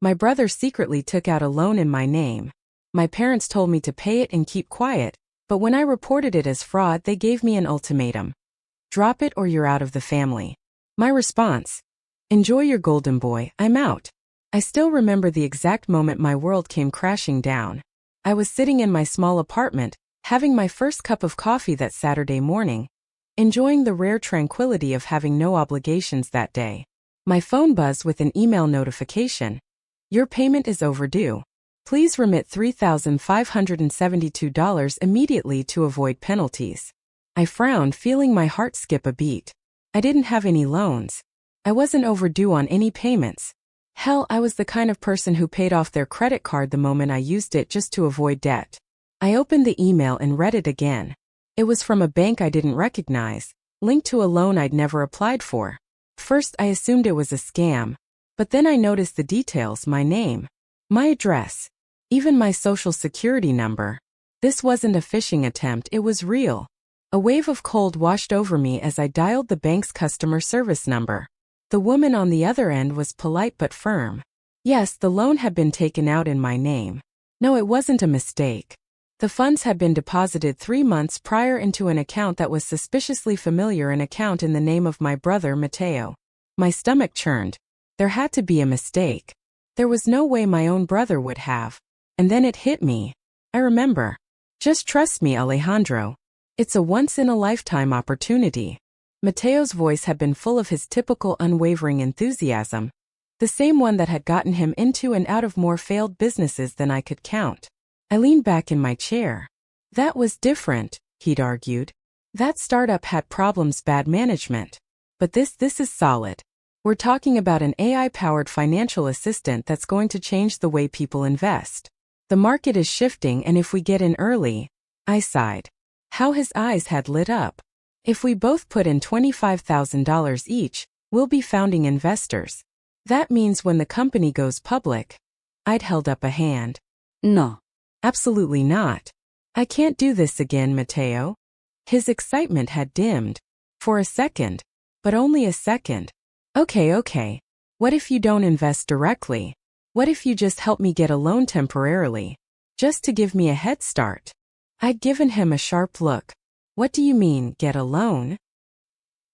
My brother secretly took out a loan in my name. My parents told me to pay it and keep quiet, but when I reported it as fraud, they gave me an ultimatum. Drop it or you're out of the family. My response: enjoy your golden boy, I'm out. I still remember the exact moment my world came crashing down. I was sitting in my small apartment, having my first cup of coffee that Saturday morning, enjoying the rare tranquility of having no obligations that day. My phone buzzed with an email notification. Your payment is overdue. Please remit $3,572 immediately to avoid penalties. I frowned, feeling my heart skip a beat. I didn't have any loans. I wasn't overdue on any payments. Hell, I was the kind of person who paid off their credit card the moment I used it just to avoid debt. I opened the email and read it again. It was from a bank I didn't recognize, linked to a loan I'd never applied for. First, I assumed it was a scam, but then I noticed the details: my name, my address, even my social security number. This wasn't a phishing attempt, it was real. A wave of cold washed over me as I dialed the bank's customer service number. The woman on the other end was polite but firm. Yes, the loan had been taken out in my name. No, it wasn't a mistake. The funds had been deposited 3 months prior into an account that was suspiciously familiar, an account in the name of my brother Mateo. My stomach churned. There had to be a mistake. There was no way my own brother would have. And then it hit me. I remember. Just trust me, Alejandro. It's a once-in-a-lifetime opportunity. Mateo's voice had been full of his typical unwavering enthusiasm, the same one that had gotten him into and out of more failed businesses than I could count. I leaned back in my chair. That was different, he'd argued. That startup had problems, bad management. But this is solid. We're talking about an AI-powered financial assistant that's going to change the way people invest. The market is shifting, and if we get in early, I sighed. How his eyes had lit up. If we both put in $25,000 each, we'll be founding investors. That means when the company goes public. I'd held up a hand. No. Absolutely not. I can't do this again, Mateo. His excitement had dimmed. For a second. But only a second. Okay. What if you don't invest directly? What if you just help me get a loan temporarily? Just to give me a head start. I'd given him a sharp look. What do you mean, get a loan?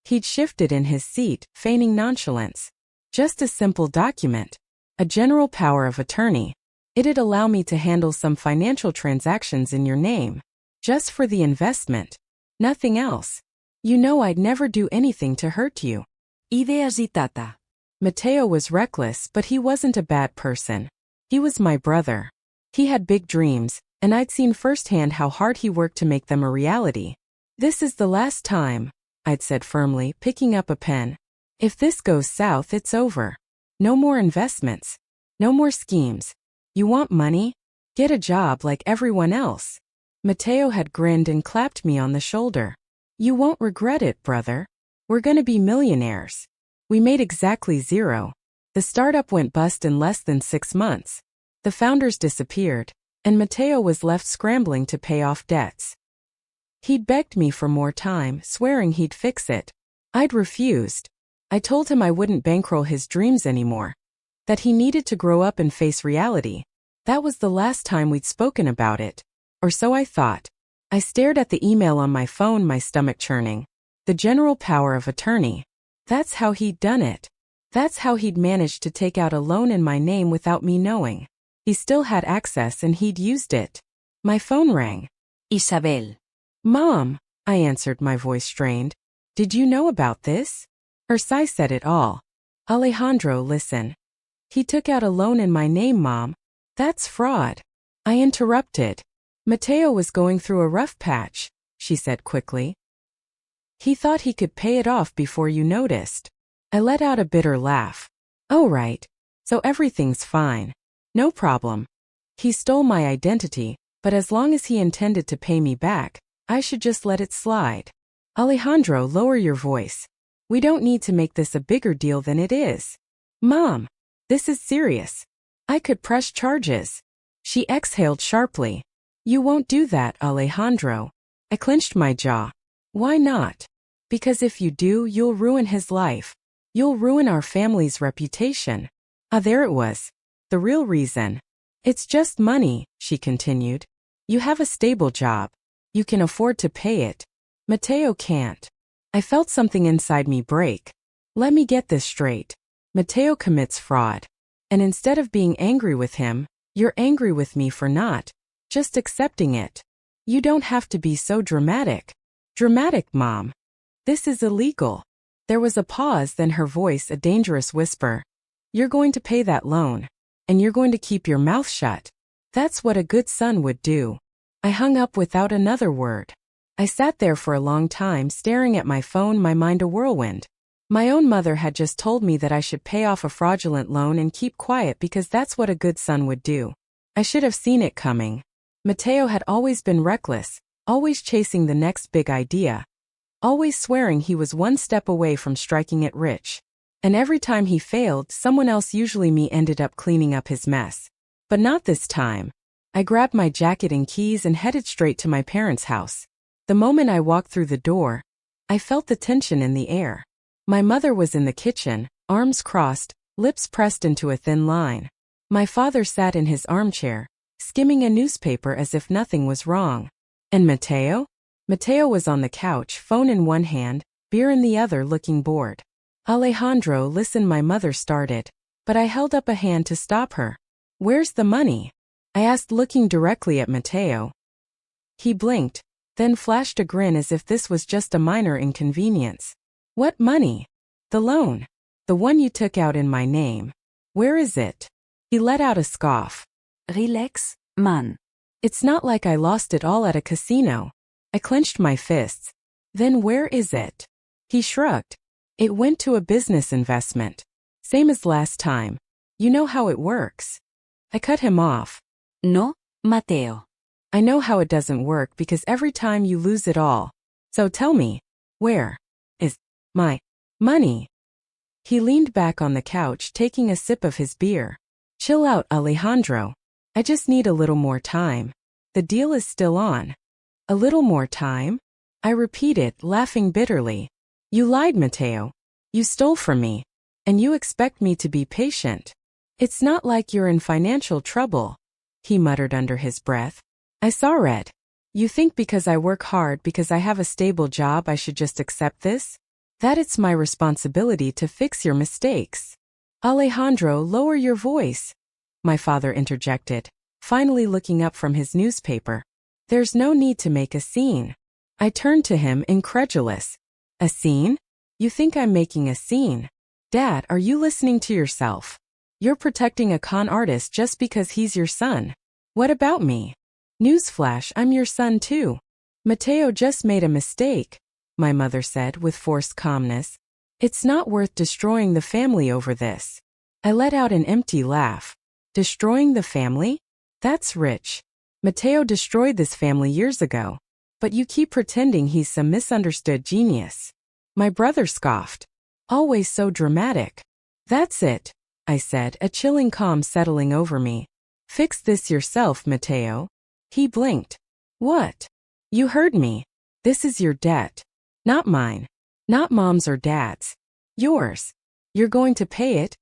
He'd shifted in his seat, feigning nonchalance. Just a simple document. A general power of attorney. It'd allow me to handle some financial transactions in your name. Just for the investment. Nothing else. You know I'd never do anything to hurt you. Ideas y tata. Mateo was reckless, but he wasn't a bad person. He was my brother. He had big dreams, and I'd seen firsthand how hard he worked to make them a reality. This is the last time, I'd said firmly, picking up a pen. If this goes south, it's over. No more investments. No more schemes. You want money? Get a job like everyone else. Mateo had grinned and clapped me on the shoulder. You won't regret it, brother. We're gonna be millionaires. We made exactly zero. The startup went bust in less than 6 months. The founders disappeared, and Mateo was left scrambling to pay off debts. He'd begged me for more time, swearing he'd fix it. I'd refused. I told him I wouldn't bankroll his dreams anymore. That he needed to grow up and face reality. That was the last time we'd spoken about it. Or so I thought. I stared at the email on my phone, my stomach churning. The general power of attorney. That's how he'd done it. That's how he'd managed to take out a loan in my name without me knowing. He still had access and he'd used it. My phone rang. Isabel. Mom, I answered, my voice strained. Did you know about this? Her sigh said it all. Alejandro, listen. He took out a loan in my name, Mom. That's fraud. I interrupted. Mateo was going through a rough patch, she said quickly. He thought he could pay it off before you noticed. I let out a bitter laugh. Oh, right. So everything's fine. No problem. He stole my identity, but as long as he intended to pay me back, I should just let it slide. Alejandro, lower your voice. We don't need to make this a bigger deal than it is. Mom, this is serious. I could press charges. She exhaled sharply. You won't do that, Alejandro. I clenched my jaw. Why not? Because if you do, you'll ruin his life. You'll ruin our family's reputation. Ah, there it was. The real reason. It's just money, she continued. You have a stable job. You can afford to pay it. Mateo can't. I felt something inside me break. Let me get this straight. Mateo commits fraud. And instead of being angry with him, you're angry with me for not just accepting it. You don't have to be so dramatic. Dramatic, Mom. This is illegal. There was a pause, then her voice a dangerous whisper. You're going to pay that loan. And you're going to keep your mouth shut. That's what a good son would do. I hung up without another word. I sat there for a long time staring at my phone, my mind a whirlwind. My own mother had just told me that I should pay off a fraudulent loan and keep quiet because that's what a good son would do. I should have seen it coming. Mateo had always been reckless, always chasing the next big idea, always swearing he was one step away from striking it rich. And every time he failed, someone else, usually me, ended up cleaning up his mess. But not this time. I grabbed my jacket and keys and headed straight to my parents' house. The moment I walked through the door, I felt the tension in the air. My mother was in the kitchen, arms crossed, lips pressed into a thin line. My father sat in his armchair, skimming a newspaper as if nothing was wrong. And Mateo? Mateo was on the couch, phone in one hand, beer in the other, looking bored. Alejandro, listen, my mother started, but I held up a hand to stop her. Where's the money? I asked, looking directly at Mateo. He blinked, then flashed a grin as if this was just a minor inconvenience. What money? The loan. The one you took out in my name. Where is it? He let out a scoff. Relax, man. It's not like I lost it all at a casino. I clenched my fists. Then where is it? He shrugged. It went to a business investment. Same as last time. You know how it works. I cut him off. No, Mateo. I know how it doesn't work because every time you lose it all. So tell me, where is my money? He leaned back on the couch, taking a sip of his beer. Chill out, Alejandro. I just need a little more time. The deal is still on. A little more time? I repeated, laughing bitterly. You lied, Mateo. You stole from me. And you expect me to be patient. It's not like you're in financial trouble, he muttered under his breath. I saw red. You think because I work hard, because I have a stable job, I should just accept this? That it's my responsibility to fix your mistakes. Alejandro, lower your voice, my father interjected, finally looking up from his newspaper. There's no need to make a scene. I turned to him, incredulous. A scene? You think I'm making a scene? Dad, are you listening to yourself? You're protecting a con artist just because he's your son. What about me? Newsflash, I'm your son too. Mateo just made a mistake, my mother said with forced calmness. It's not worth destroying the family over this. I let out an empty laugh. Destroying the family? That's rich. Mateo destroyed this family years ago. But you keep pretending he's some misunderstood genius. My brother scoffed. Always so dramatic. That's it, I said, a chilling calm settling over me. Fix this yourself, Mateo. He blinked. What? You heard me. This is your debt. Not mine. Not Mom's or Dad's. Yours. You're going to pay it,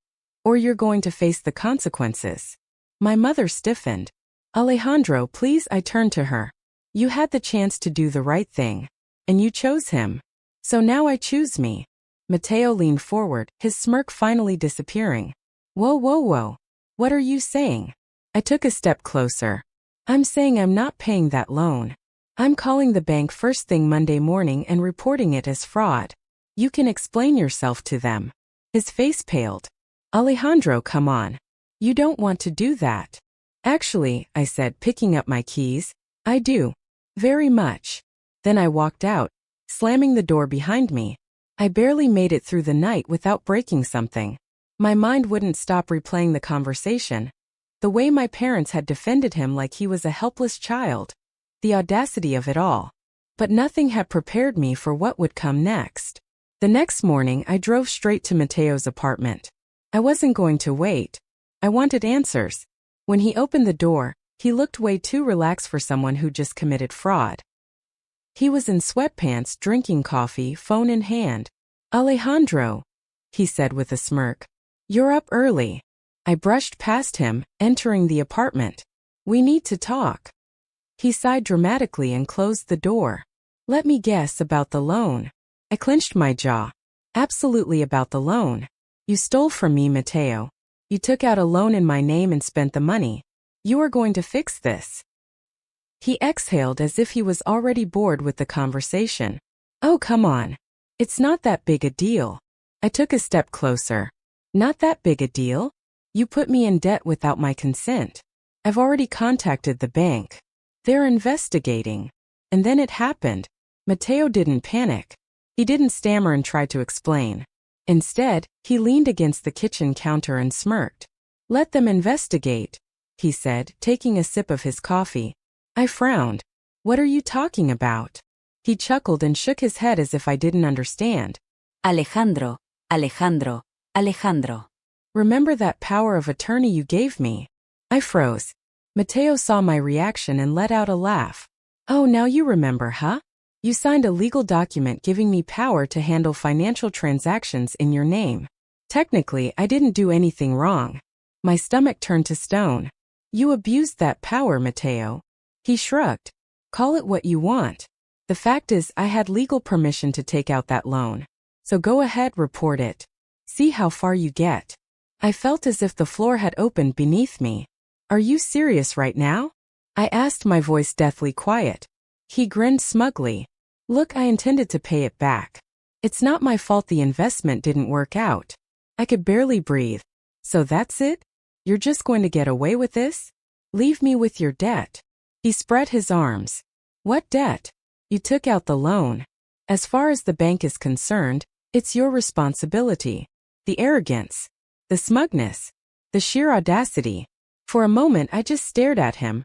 or you're going to face the consequences. My mother stiffened. Alejandro, please, I turned to her. You had the chance to do the right thing, and you chose him. So now I choose me. Mateo leaned forward, his smirk finally disappearing. Whoa, whoa, whoa. What are you saying? I took a step closer. I'm saying I'm not paying that loan. I'm calling the bank first thing Monday morning and reporting it as fraud. You can explain yourself to them. His face paled. Alejandro, come on. You don't want to do that. Actually, I said, picking up my keys, I do. Very much. Then I walked out, slamming the door behind me. I barely made it through the night without breaking something. My mind wouldn't stop replaying the conversation. The way my parents had defended him like he was a helpless child. The audacity of it all. But nothing had prepared me for what would come next. The next morning, I drove straight to Mateo's apartment. I wasn't going to wait. I wanted answers. When he opened the door, he looked way too relaxed for someone who just committed fraud. He was in sweatpants, drinking coffee, phone in hand. Alejandro, he said with a smirk. You're up early. I brushed past him, entering the apartment. We need to talk. He sighed dramatically and closed the door. Let me guess about the loan. I clenched my jaw. Absolutely about the loan. You stole from me, Mateo. You took out a loan in my name and spent the money. You are going to fix this. He exhaled as if he was already bored with the conversation. Oh, come on. It's not that big a deal. I took a step closer. Not that big a deal? You put me in debt without my consent. I've already contacted the bank. They're investigating. And then it happened. Mateo didn't panic. He didn't stammer and try to explain. Instead, he leaned against the kitchen counter and smirked. Let them investigate, he said, taking a sip of his coffee. I frowned. What are you talking about? He chuckled and shook his head as if I didn't understand. Alejandro, Alejandro, Alejandro. Remember that power of attorney you gave me? I froze. Mateo saw my reaction and let out a laugh. Oh, now you remember, huh? You signed a legal document giving me power to handle financial transactions in your name. Technically, I didn't do anything wrong. My stomach turned to stone. You abused that power, Mateo. He shrugged. Call it what you want. The fact is, I had legal permission to take out that loan. So go ahead, report it. See how far you get. I felt as if the floor had opened beneath me. Are you serious right now? I asked, my voice deathly quiet. He grinned smugly. Look, I intended to pay it back. It's not my fault the investment didn't work out. I could barely breathe. So that's it? You're just going to get away with this? Leave me with your debt. He spread his arms. What debt? You took out the loan. As far as the bank is concerned, it's your responsibility. The arrogance. The smugness. The sheer audacity. For a moment I just stared at him,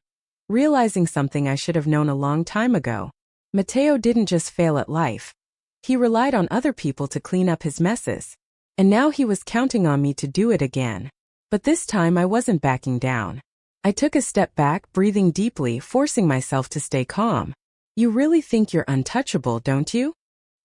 realizing something I should have known a long time ago. Mateo didn't just fail at life. He relied on other people to clean up his messes. And now he was counting on me to do it again. But this time I wasn't backing down. I took a step back, breathing deeply, forcing myself to stay calm. You really think you're untouchable, don't you?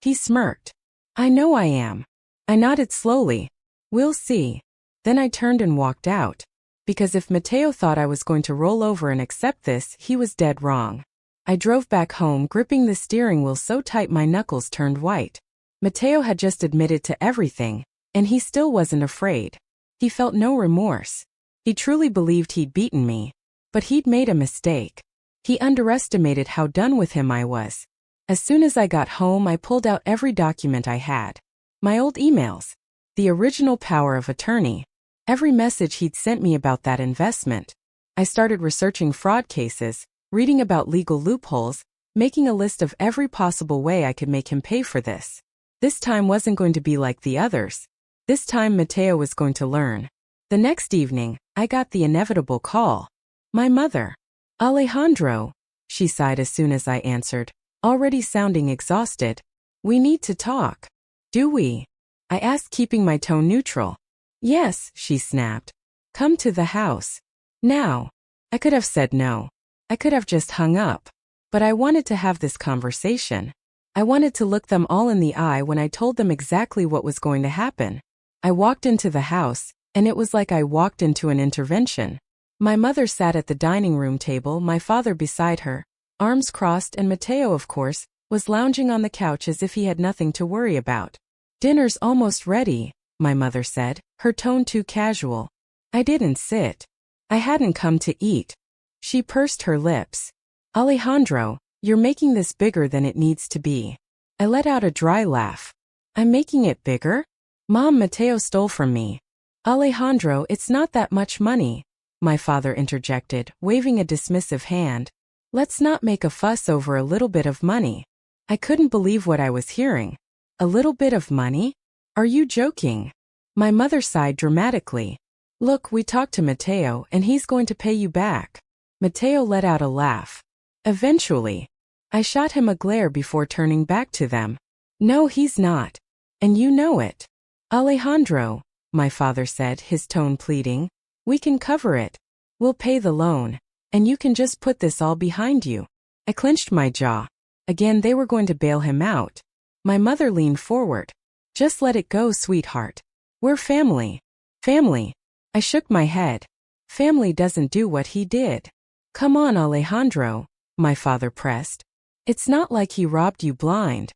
He smirked. I know I am. I nodded slowly. We'll see. Then I turned and walked out. Because if Mateo thought I was going to roll over and accept this, he was dead wrong. I drove back home, gripping the steering wheel so tight my knuckles turned white. Mateo had just admitted to everything, and he still wasn't afraid. He felt no remorse. He truly believed he'd beaten me. But he'd made a mistake. He underestimated how done with him I was. As soon as I got home, I pulled out every document I had. My old emails. The original power of attorney. Every message he'd sent me about that investment. I started researching fraud cases, reading about legal loopholes, making a list of every possible way I could make him pay for this. This time wasn't going to be like the others. This time Mateo was going to learn. The next evening, I got the inevitable call. My mother. Alejandro, she sighed as soon as I answered, already sounding exhausted. We need to talk. Do we? I asked, keeping my tone neutral. Yes, she snapped. Come to the house. Now. I could have said no. I could have just hung up. But I wanted to have this conversation. I wanted to look them all in the eye when I told them exactly what was going to happen. I walked into the house, and it was like I walked into an intervention. My mother sat at the dining room table, my father beside her, arms crossed, and Mateo, of course, was lounging on the couch as if he had nothing to worry about. Dinner's almost ready, my mother said, her tone too casual. I didn't sit. I hadn't come to eat. She pursed her lips. Alejandro, you're making this bigger than it needs to be. I let out a dry laugh. I'm making it bigger? Mom, Mateo stole from me. Alejandro, it's not that much money, my father interjected, waving a dismissive hand. Let's not make a fuss over a little bit of money. I couldn't believe what I was hearing. A little bit of money? Are you joking? My mother sighed dramatically. Look, we talked to Mateo, and he's going to pay you back. Mateo let out a laugh. Eventually. I shot him a glare before turning back to them. No, he's not. And you know it. Alejandro, my father said, his tone pleading. We can cover it. We'll pay the loan. And you can just put this all behind you. I clenched my jaw. Again, they were going to bail him out. My mother leaned forward. Just let it go, sweetheart. We're family. Family. I shook my head. Family doesn't do what he did. Come on, Alejandro, my father pressed. It's not like he robbed you blind.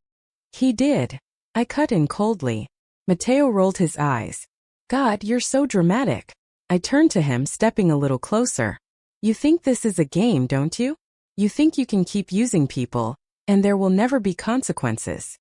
He did. I cut in coldly. Mateo rolled his eyes. God, you're so dramatic. I turned to him, stepping a little closer. You think this is a game, don't you? You think you can keep using people, and there will never be consequences.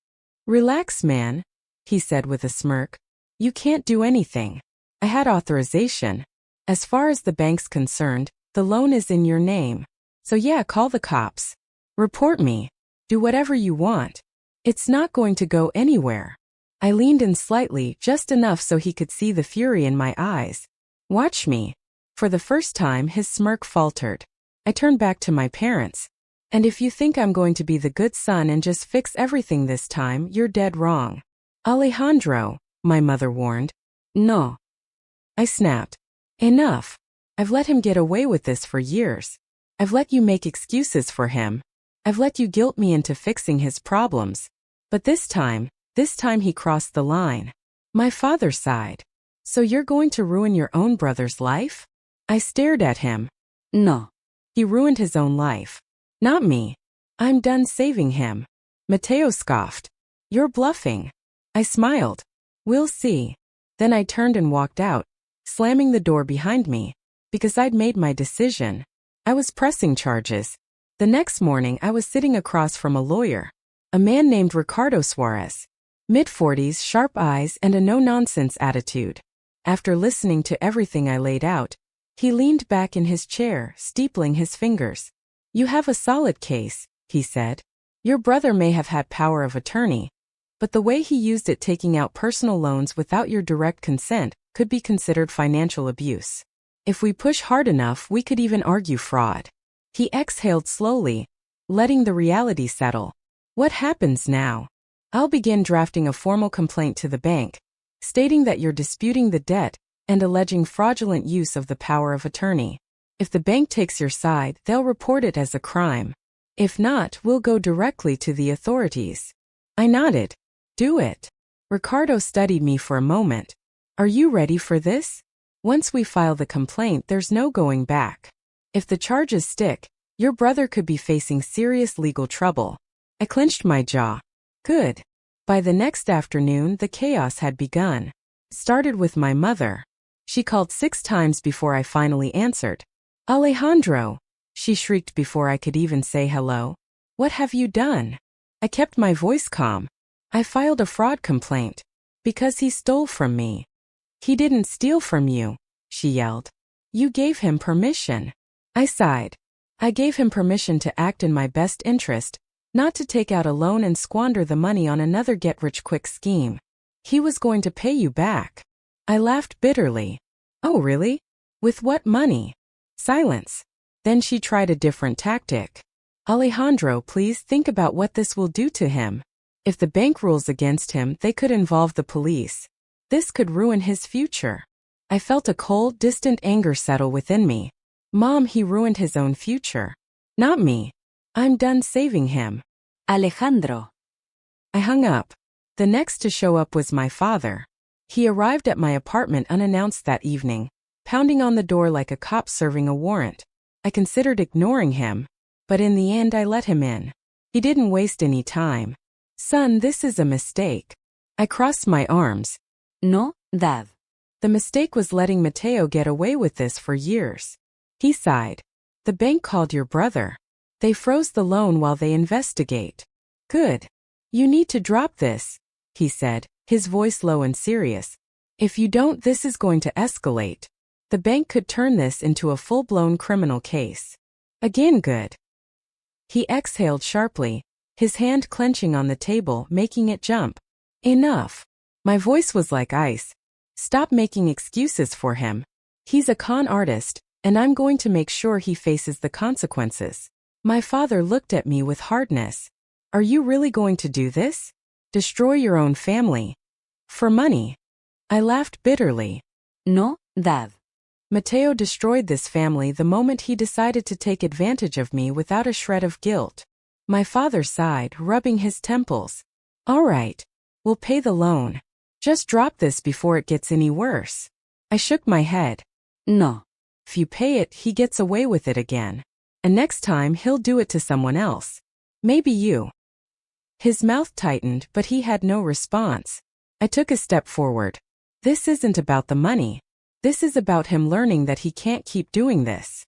Relax, man, he said with a smirk. You can't do anything. I had authorization. As far as the bank's concerned, the loan is in your name. So yeah, call the cops. Report me. Do whatever you want. It's not going to go anywhere. I leaned in slightly, just enough so he could see the fury in my eyes. Watch me. For the first time, his smirk faltered. I turned back to my parents. And if you think I'm going to be the good son and just fix everything this time, you're dead wrong. Alejandro, my mother warned. No. I snapped. Enough. I've let him get away with this for years. I've let you make excuses for him. I've let you guilt me into fixing his problems. But this time he crossed the line. My father sighed. So you're going to ruin your own brother's life? I stared at him. No. He ruined his own life. Not me. I'm done saving him. Mateo scoffed. You're bluffing. I smiled. We'll see. Then I turned and walked out, slamming the door behind me, because I'd made my decision. I was pressing charges. The next morning I was sitting across from a lawyer, a man named Ricardo Suarez. Mid-40s, sharp eyes, and a no-nonsense attitude. After listening to everything I laid out, he leaned back in his chair, steepling his fingers. You have a solid case, he said. Your brother may have had power of attorney, but the way he used it, taking out personal loans without your direct consent, could be considered financial abuse. If we push hard enough, we could even argue fraud. He exhaled slowly, letting the reality settle. What happens now? I'll begin drafting a formal complaint to the bank, stating that you're disputing the debt and alleging fraudulent use of the power of attorney. If the bank takes your side, they'll report it as a crime. If not, we'll go directly to the authorities. I nodded. Do it. Ricardo studied me for a moment. Are you ready for this? Once we file the complaint, there's no going back. If the charges stick, your brother could be facing serious legal trouble. I clenched my jaw. Good. By the next afternoon, the chaos had begun. It started with my mother. She called 6 times before I finally answered. Alejandro, she shrieked before I could even say hello. What have you done? I kept my voice calm. I filed a fraud complaint. Because he stole from me. He didn't steal from you, she yelled. You gave him permission. I sighed. I gave him permission to act in my best interest, not to take out a loan and squander the money on another get-rich-quick scheme. He was going to pay you back. I laughed bitterly. Oh, really? With what money? Silence. Then she tried a different tactic. Alejandro, please think about what this will do to him. If the bank rules against him, they could involve the police. This could ruin his future. I felt a cold, distant anger settle within me. Mom, he ruined his own future. Not me. I'm done saving him. Alejandro. I hung up. The next to show up was my father. He arrived at my apartment unannounced that evening, pounding on the door like a cop serving a warrant. I considered ignoring him, but in the end I let him in. He didn't waste any time. Son, this is a mistake. I crossed my arms. No, Dad. The mistake was letting Mateo get away with this for years. He sighed. The bank called your brother. They froze the loan while they investigate. Good. You need to drop this, he said, his voice low and serious. If you don't, this is going to escalate. The bank could turn this into a full-blown criminal case. Again, good. He exhaled sharply, his hand clenching on the table, making it jump. Enough. My voice was like ice. Stop making excuses for him. He's a con artist, and I'm going to make sure he faces the consequences. My father looked at me with hardness. Are you really going to do this? Destroy your own family? For money? I laughed bitterly. No, Dad. Mateo destroyed this family the moment he decided to take advantage of me without a shred of guilt. My father sighed, rubbing his temples. All right. We'll pay the loan. Just drop this before it gets any worse. I shook my head. No. If you pay it, he gets away with it again. And next time he'll do it to someone else. Maybe you. His mouth tightened, but he had no response. I took a step forward. This isn't about the money. This is about him learning that he can't keep doing this.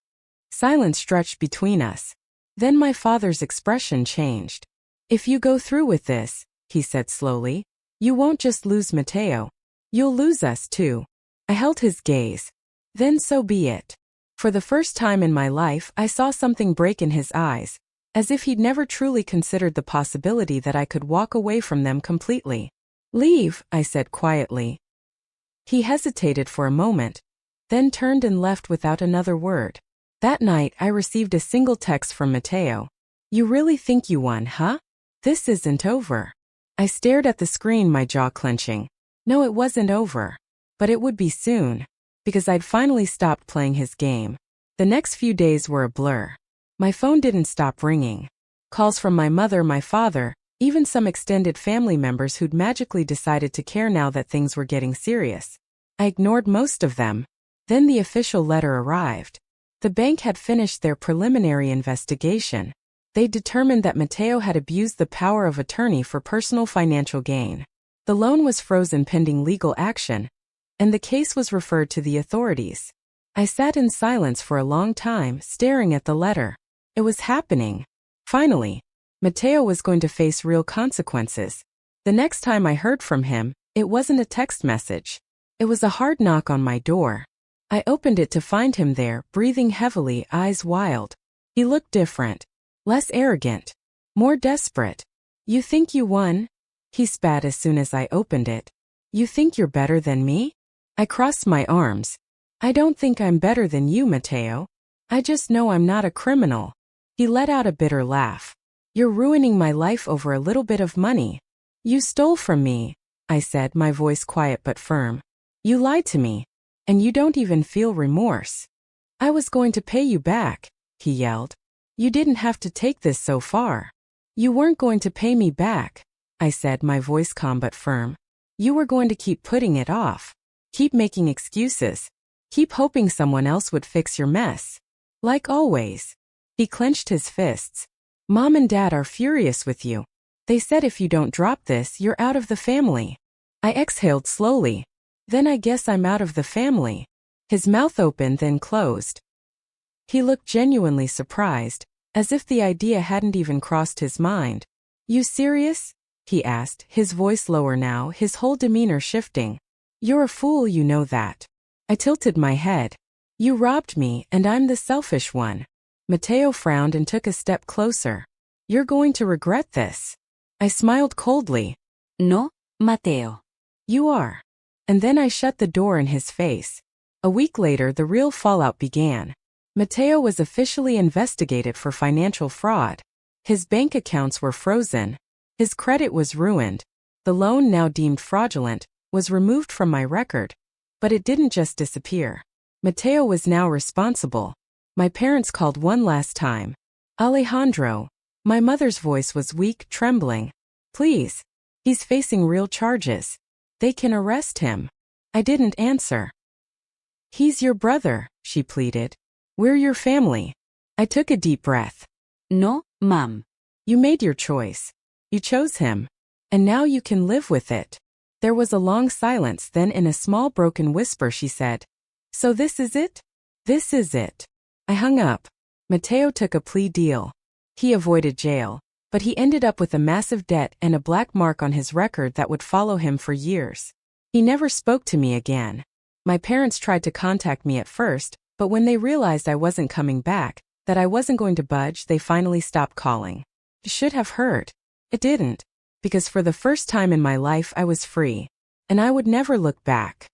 Silence stretched between us. Then my father's expression changed. If you go through with this, he said slowly, you won't just lose Mateo. You'll lose us too. I held his gaze. Then so be it. For the first time in my life, I saw something break in his eyes, as if he'd never truly considered the possibility that I could walk away from them completely. Leave, I said quietly. He hesitated for a moment, then turned and left without another word. That night, I received a single text from Mateo. You really think you won, huh? This isn't over. I stared at the screen, my jaw clenching. No, it wasn't over. But it would be soon, because I'd finally stopped playing his game. The next few days were a blur. My phone didn't stop ringing. Calls from my mother, my father, even some extended family members who'd magically decided to care now that things were getting serious. I ignored most of them. Then the official letter arrived. The bank had finished their preliminary investigation. They determined that Mateo had abused the power of attorney for personal financial gain. The loan was frozen pending legal action, and the case was referred to the authorities. I sat in silence for a long time, staring at the letter. It was happening. Finally, Mateo was going to face real consequences. The next time I heard from him, it wasn't a text message. It was a hard knock on my door. I opened it to find him there, breathing heavily, eyes wild. He looked different, less arrogant, more desperate. You think you won? He spat as soon as I opened it. You think you're better than me? I crossed my arms. I don't think I'm better than you, Mateo. I just know I'm not a criminal. He let out a bitter laugh. You're ruining my life over a little bit of money. You stole from me, I said, my voice quiet but firm. You lied to me, and you don't even feel remorse. I was going to pay you back, he yelled. You didn't have to take this so far. You weren't going to pay me back, I said, my voice calm but firm. You were going to keep putting it off. Keep making excuses. Keep hoping someone else would fix your mess. Like always. He clenched his fists. Mom and Dad are furious with you. They said if you don't drop this, you're out of the family. I exhaled slowly. Then I guess I'm out of the family. His mouth opened then closed. He looked genuinely surprised, as if the idea hadn't even crossed his mind. You serious? He asked, his voice lower now, his whole demeanor shifting. You're a fool, you know that. I tilted my head. You robbed me, and I'm the selfish one. Mateo frowned and took a step closer. You're going to regret this. I smiled coldly. No, Mateo. You are. And then I shut the door in his face. A week later, the real fallout began. Mateo was officially investigated for financial fraud. His bank accounts were frozen. His credit was ruined. The loan, now deemed fraudulent, was removed from my record. But it didn't just disappear. Mateo was now responsible. My parents called one last time. Alejandro. My mother's voice was weak, trembling. Please. He's facing real charges. They can arrest him. I didn't answer. He's your brother, she pleaded. We're your family. I took a deep breath. No, Mom. You made your choice. You chose him. And now you can live with it. There was a long silence, then in a small broken whisper she said, So this is it? This is it. I hung up. Mateo took a plea deal. He avoided jail, but he ended up with a massive debt and a black mark on his record that would follow him for years. He never spoke to me again. My parents tried to contact me at first, but when they realized I wasn't coming back, that I wasn't going to budge, they finally stopped calling. It should have hurt. It didn't, because for the first time in my life I was free, and I would never look back.